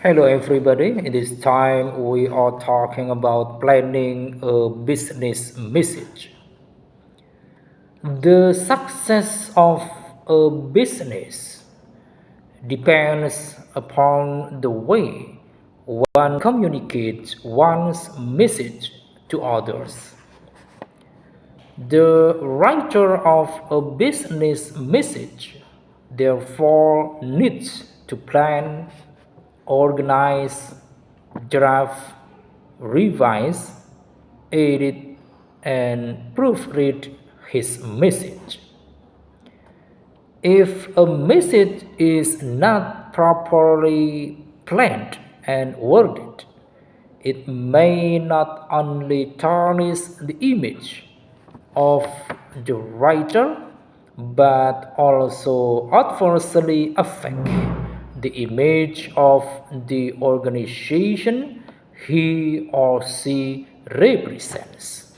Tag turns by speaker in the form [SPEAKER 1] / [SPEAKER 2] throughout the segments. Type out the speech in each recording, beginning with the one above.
[SPEAKER 1] Hello, everybody. In this time, we are talking about planning a business message. The success of a business depends upon the way one communicates one's message to others. The writer of a business message therefore needs to plan, organize, draft, revise, edit, and proofread his message. If a message is not properly planned and worded, it may not only tarnish the image of the writer but also adversely affect the image of the organization he or she represents.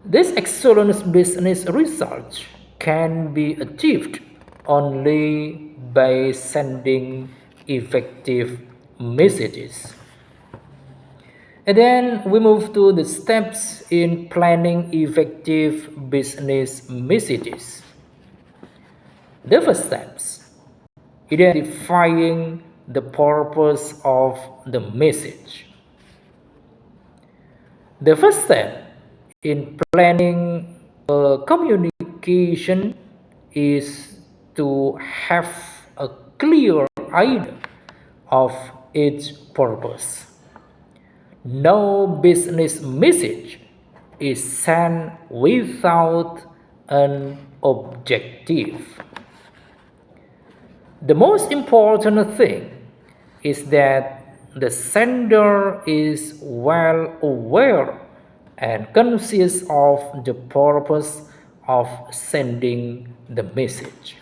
[SPEAKER 1] This excellent business result can be achieved only by sending effective messages. And then we move to the steps in planning effective business messages. The first steps: identifying the purpose of the message. The first step in planning a communication is to have a clear idea of its purpose. No business message is sent without an objective. The most important thing is that the sender is well aware and conscious of the purpose of sending the message.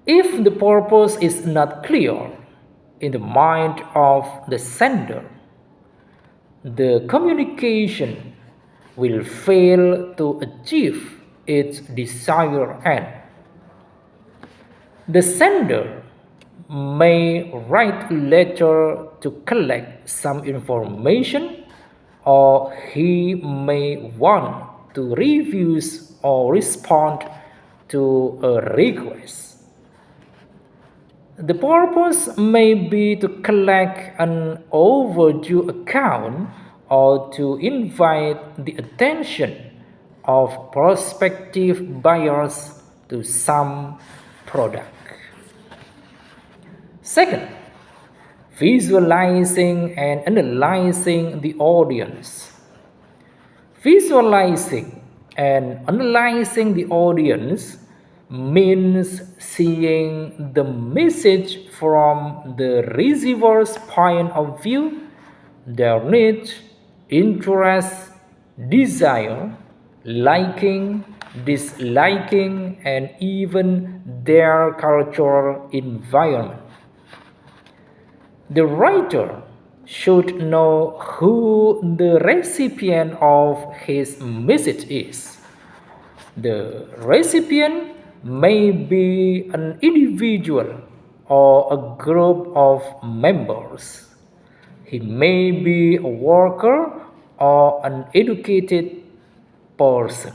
[SPEAKER 1] If the purpose is not clear in the mind of the sender, the communication will fail to achieve its desired end. The sender may write a letter to collect some information, or he may want to review or respond to a request. The purpose may be to collect an overdue account or to invite the attention of prospective buyers to some product. Second, visualizing and analyzing the audience. Visualizing and analyzing the audience means seeing the message from the receiver's point of view, their needs, interests, desire, liking, disliking, and even their cultural environment. The writer should know who the recipient of his message is. The recipient may be an individual or a group of members. He may be a worker or an educated person.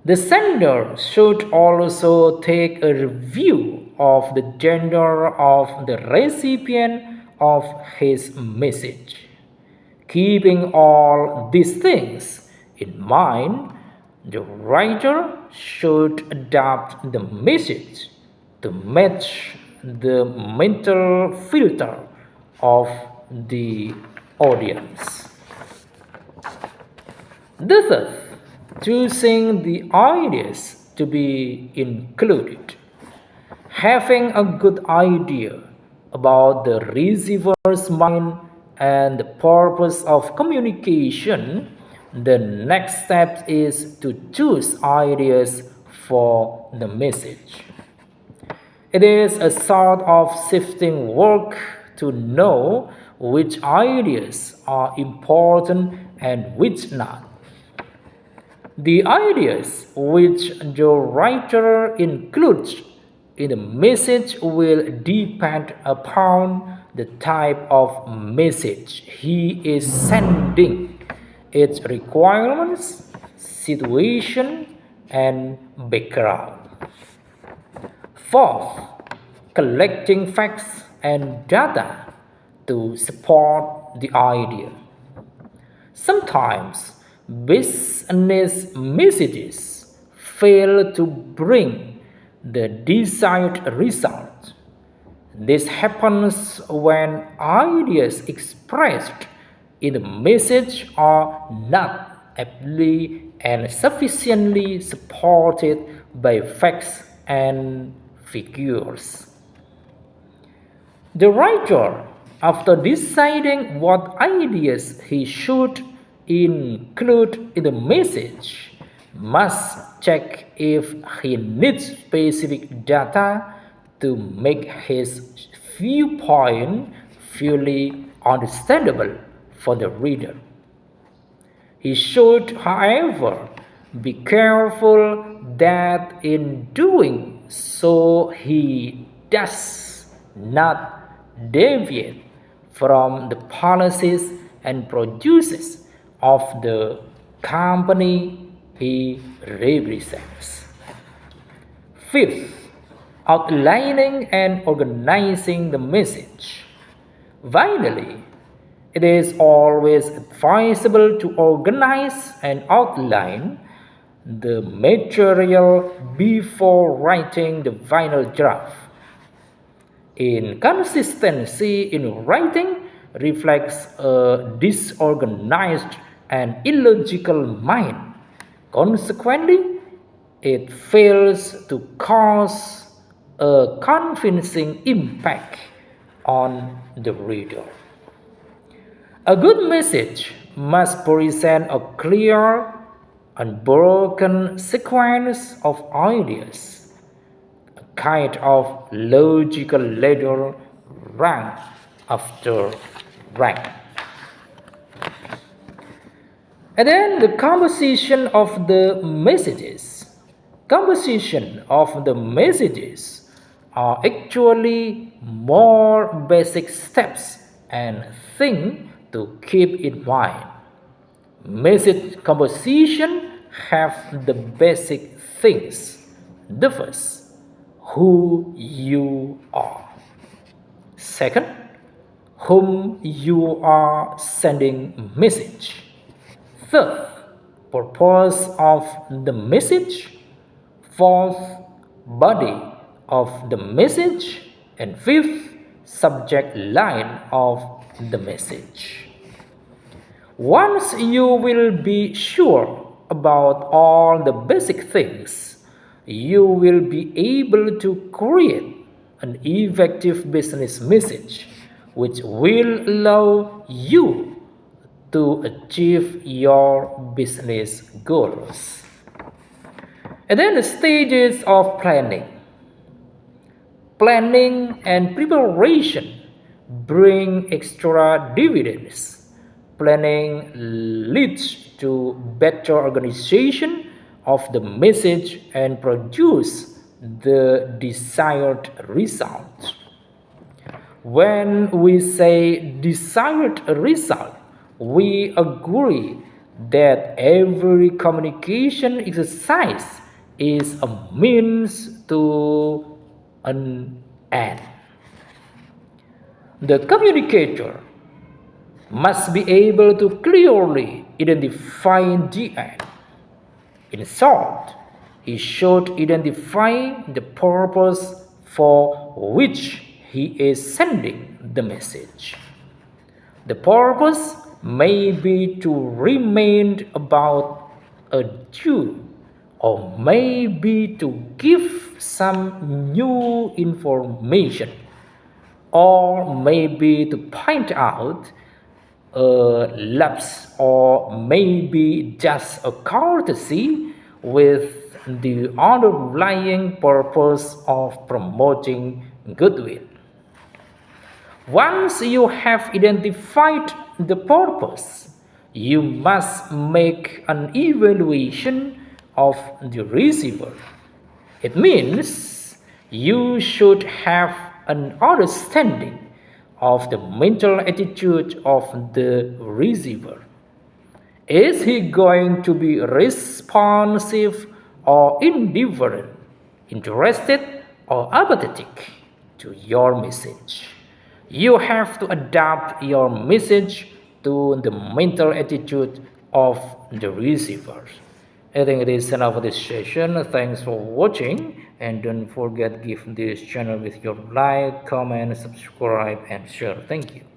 [SPEAKER 1] The sender should also take a review of the gender of the recipient of his message. Keeping all these things in mind, the writer should adapt the message to match the mental filter of the audience. The third, choosing the ideas to be included. Having a good idea about the receiver's mind and the purpose of communication, the next step is to choose ideas for the message. It is a sort of sifting work to know which ideas are important and which not. The ideas which the writer includes in the message will depend upon the type of message he is sending, its requirements, situation, and background. Fourth, collecting facts and data to support the idea. Sometimes business messages fail to bring the desired result. This happens when ideas expressed in the message are not aptly and sufficiently supported by facts and figures. The writer, after deciding what ideas he should include in the message, must check if he needs specific data to make his viewpoint fully understandable for the reader. He should, however, be careful that in doing so he does not deviate from the policies and procedures of the company he represents. Fifth, outlining and organizing the message. Finally, it is always advisable to organize and outline the material before writing the final draft. Inconsistency in writing reflects a disorganized and illogical mind. Consequently, it fails to cause a convincing impact on the reader. A good message must present a clear, unbroken sequence of ideas, a kind of logical ladder rank after rank. And then the composition of the messages. Composition of the messages are actually more basic steps and things to keep in mind. Message composition have the basic things. The first, who you are. Second, whom you are sending message. Third, purpose of the message. Fourth, body of the message. And fifth, subject line of the message. Once you will be sure about all the basic things, you will be able to create an effective business message which will allow you to achieve your business goals. And then the stages of planning. Planning and preparation bring extra dividends. Planning leads to better organization of the message and produce the desired result. When we say desired result, we agree that every communication exercise is a means to an end. The communicator must be able to clearly identify the end. In short, he should identify the purpose for which he is sending the message. The purpose may be to remain about a Jew, or may be to give some new information, or maybe to point out a lapse, or maybe just a courtesy with the underlying purpose of promoting goodwill. Once you have identified the purpose, you must make an evaluation of the receiver. It means you should have an understanding of the mental attitude of the receiver. Is he going to be responsive or indifferent, interested or apathetic to your message? You have to adapt your message to the mental attitude of the receiver. I think it is enough for this session. Thanks for watching, and don't forget give this channel with your like, comment, subscribe and share. Thank you.